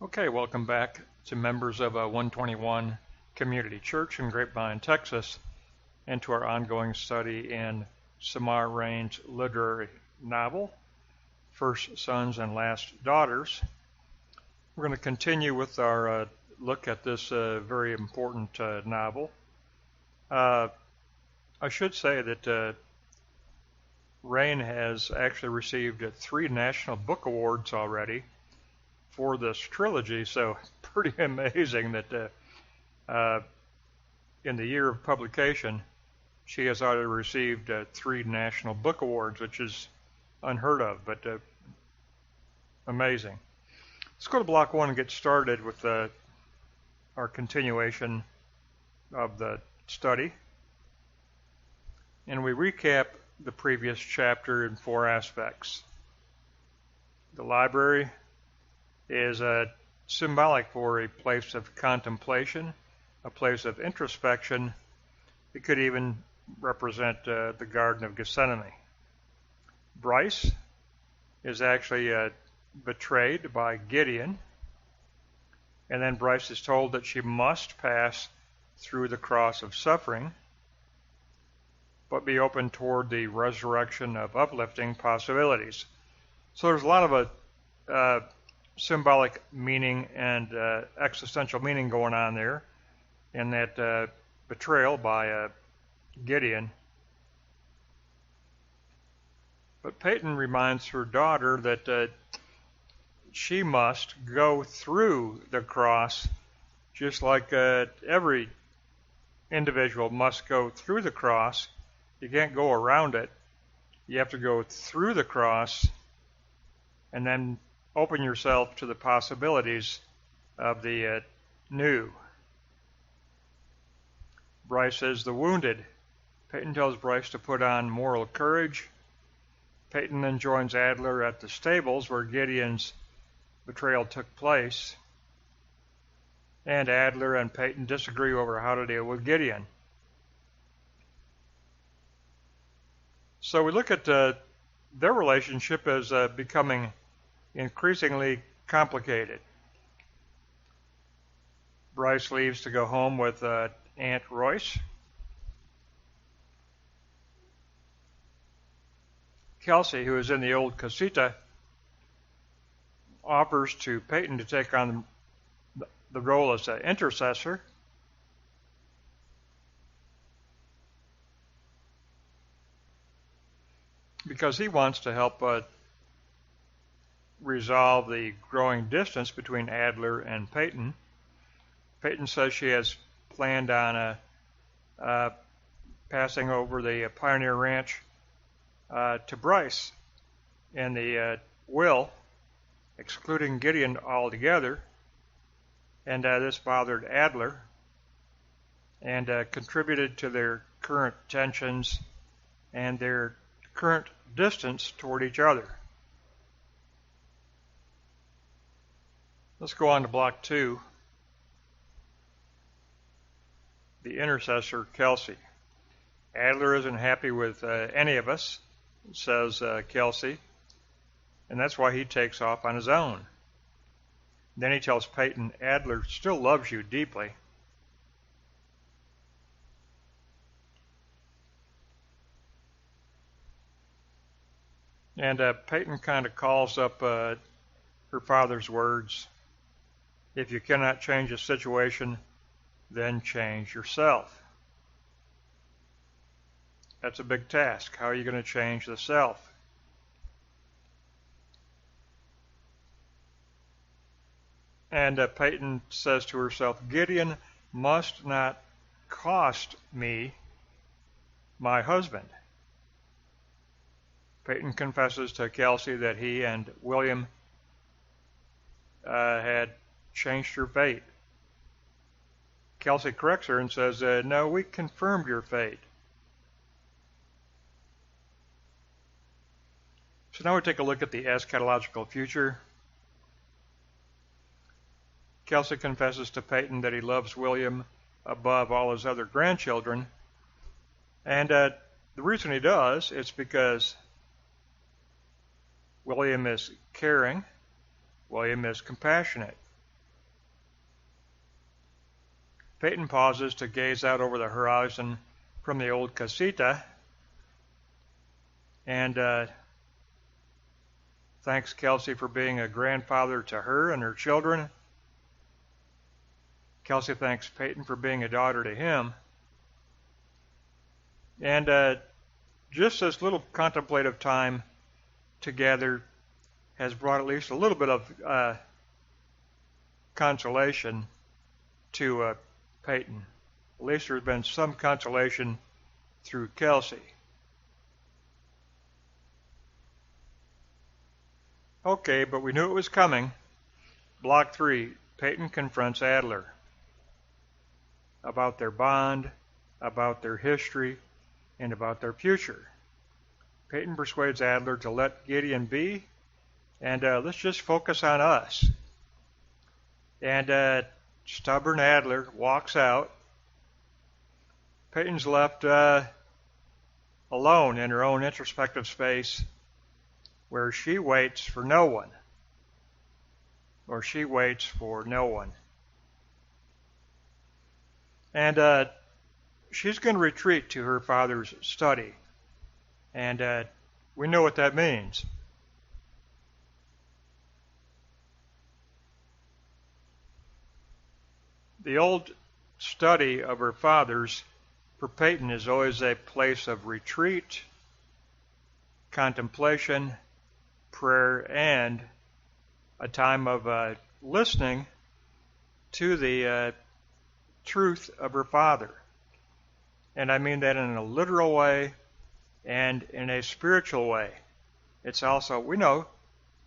Okay, welcome back to members of 121 Community Church in Grapevine, Texas, and to our ongoing study in Samar Reine's literary novel, First Sons and Last Daughters. We're going to continue with our look at this very important novel. I should say that Reine has actually received 3 National Book Awards already for this trilogy, so pretty amazing that in the year of publication, she has already received 3 National Book Awards, which is unheard of, but amazing. Let's go to Block 1 and get started with our continuation of the study. And we recap the previous chapter in 4 aspects. The library is symbolic for a place of contemplation, a place of introspection. It could even represent the Garden of Gethsemane. Bryce is actually betrayed by Gideon, and then Bryce is told that she must pass through the cross of suffering, but be open toward the resurrection of uplifting possibilities. So there's a lot of symbolic meaning and existential meaning going on there in that betrayal by Gideon. But Peyton reminds her daughter that she must go through the cross just like every individual must go through the cross. You can't go around it. You have to go through the cross and then open yourself to the possibilities of the new. Bryce is the wounded. Peyton tells Bryce to put on moral courage. Peyton then joins Adler at the stables where Gideon's betrayal took place. And Adler and Peyton disagree over how to deal with Gideon. So we look at their relationship as becoming increasingly complicated. Bryce leaves to go home with Aunt Royce. Kelsey, who is in the old casita, offers to Peyton to take on the role as an intercessor. Because he wants to help resolve the growing distance between Adler and Peyton. Peyton says she has planned on passing over the Pioneer Ranch to Bryce in the will, excluding Gideon altogether, and this bothered Adler and contributed to their current tensions and their current distance toward each other. Let's go on to Block 2. The intercessor, Kelsey. Adler isn't happy with any of us, says Kelsey, and that's why he takes off on his own. Then he tells Peyton, Adler still loves you deeply. And Peyton kind of calls up her father's words. If you cannot change a situation, then change yourself. That's a big task. How are you going to change the self? And Peyton says to herself, Gideon must not cost me my husband. Peyton confesses to Kelsey that he and William had changed her fate. Kelsey corrects her and says, no, we confirmed your fate. So now we take a look at the eschatological future. Kelsey confesses to Peyton that he loves William above all his other grandchildren. And the reason he does is because William is caring, William is compassionate, Peyton pauses to gaze out over the horizon from the old casita and thanks Kelsey for being a grandfather to her and her children. Kelsey thanks Peyton for being a daughter to him. And just this little contemplative time together has brought at least a little bit of consolation to Peyton. At least there's been some consolation through Kelsey. Okay, but we knew it was coming. Block 3, Peyton confronts Adler about their bond, about their history, and about their future. Peyton persuades Adler to let Gideon be, and let's just focus on us. And stubborn Adler walks out. Peyton's left alone in her own introspective space where she waits for no one. Or she waits for no one. And she's going to retreat to her father's study. And we know what that means. The old study of her father's for Peyton is always a place of retreat, contemplation, prayer, and a time of listening to the truth of her father. And I mean that in a literal way and in a spiritual way. It's also, we know,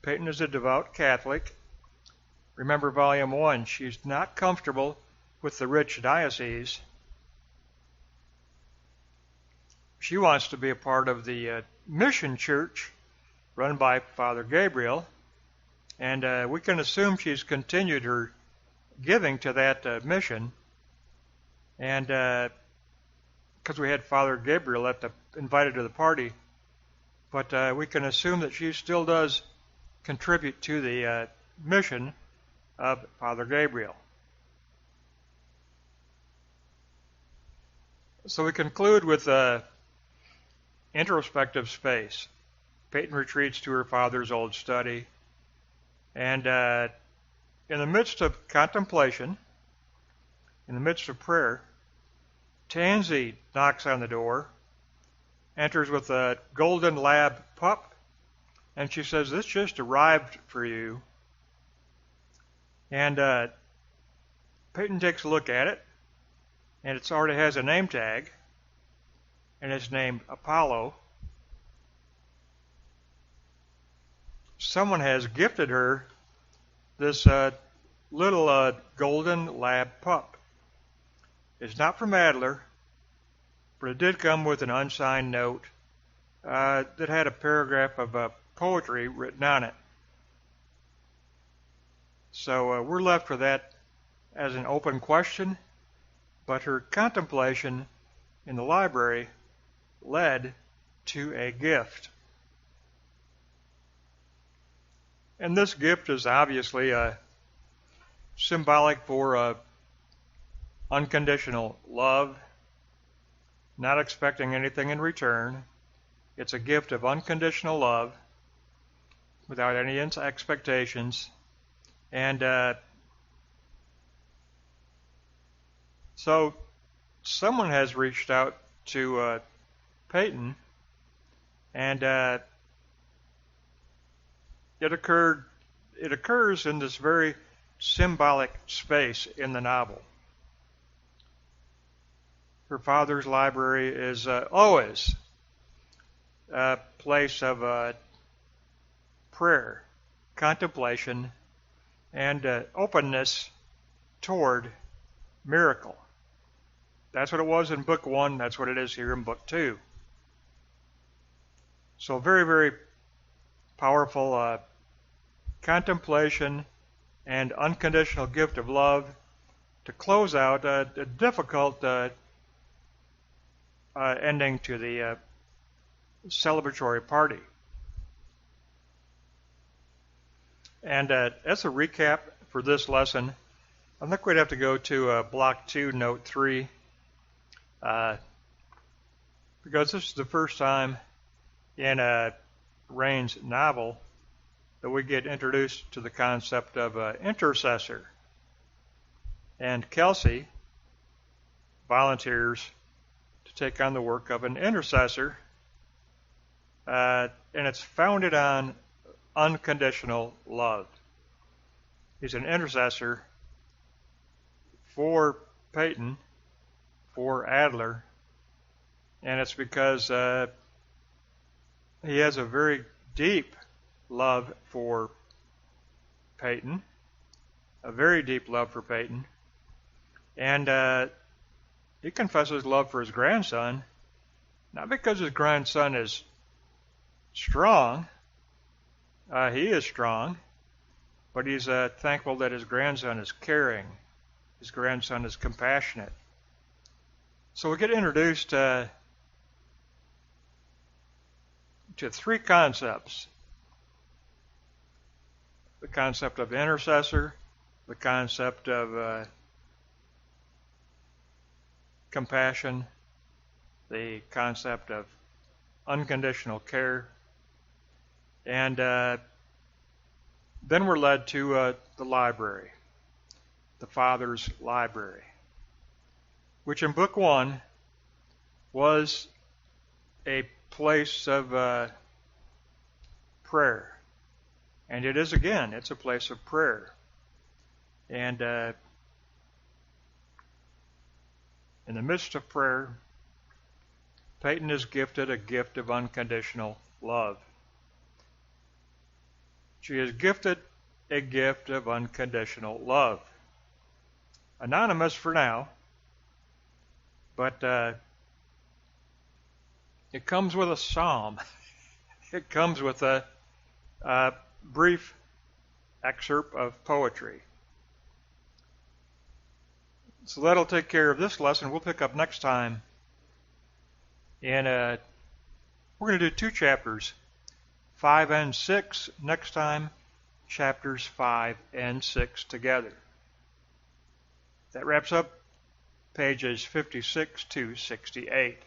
Peyton is a devout Catholic. Remember Volume 1, she's not comfortable with the rich diocese. She wants to be a part of the mission church run by Father Gabriel, and we can assume she's continued her giving to that mission, and because we had Father Gabriel invited to the party, but we can assume that she still does contribute to the mission of Father Gabriel. So we conclude with introspective space. Peyton retreats to her father's old study, and in the midst of contemplation, in the midst of prayer, Tansy knocks on the door, enters with a golden lab pup, and she says, "This just arrived for you." And Peyton takes a look at it, and it already has a name tag, and it's named Apollo. Someone has gifted her this little golden lab pup. It's not from Adler, but it did come with an unsigned note that had a paragraph of poetry written on it. So we're left with that as an open question, but her contemplation in the library led to a gift. And this gift is obviously symbolic for unconditional love, not expecting anything in return. It's a gift of unconditional love without any expectations. And so someone has reached out to Peyton, and it occurs in this very symbolic space in the novel. Her father's library is always a place of prayer, contemplation, and openness toward miracle. That's what it was in Book 1. That's what it is here in Book 2. So very, very powerful contemplation and unconditional gift of love to close out a difficult ending to the celebratory party. And as a recap for this lesson, I think we'd have to go to Block 2, Note 3, because this is the first time in Reine's novel that we get introduced to the concept of an intercessor. And Kelsey volunteers to take on the work of an intercessor, and it's founded on unconditional love. He's an intercessor for Peyton, for Adler, and it's because he has a very deep love for Peyton, a very deep love for Peyton, and he confesses love for his grandson, not because his grandson is strong, he is strong, but he's thankful that his grandson is caring, his grandson is compassionate. So we get introduced to three concepts: the concept of intercessor, the concept of compassion, the concept of unconditional care, and then we're led to the library, the Father's library, which in Book 1 was a place of prayer. And it is again, it's a place of prayer. And in the midst of prayer, Peyton is gifted a gift of unconditional love. She is gifted a gift of unconditional love. Anonymous for now, but it comes with a psalm. It comes with a brief excerpt of poetry. So that'll take care of this lesson. We'll pick up next time. And we're going to do 2 chapters, 5 and 6 next time, chapters 5 and 6 together. That wraps up pages 56 to 68.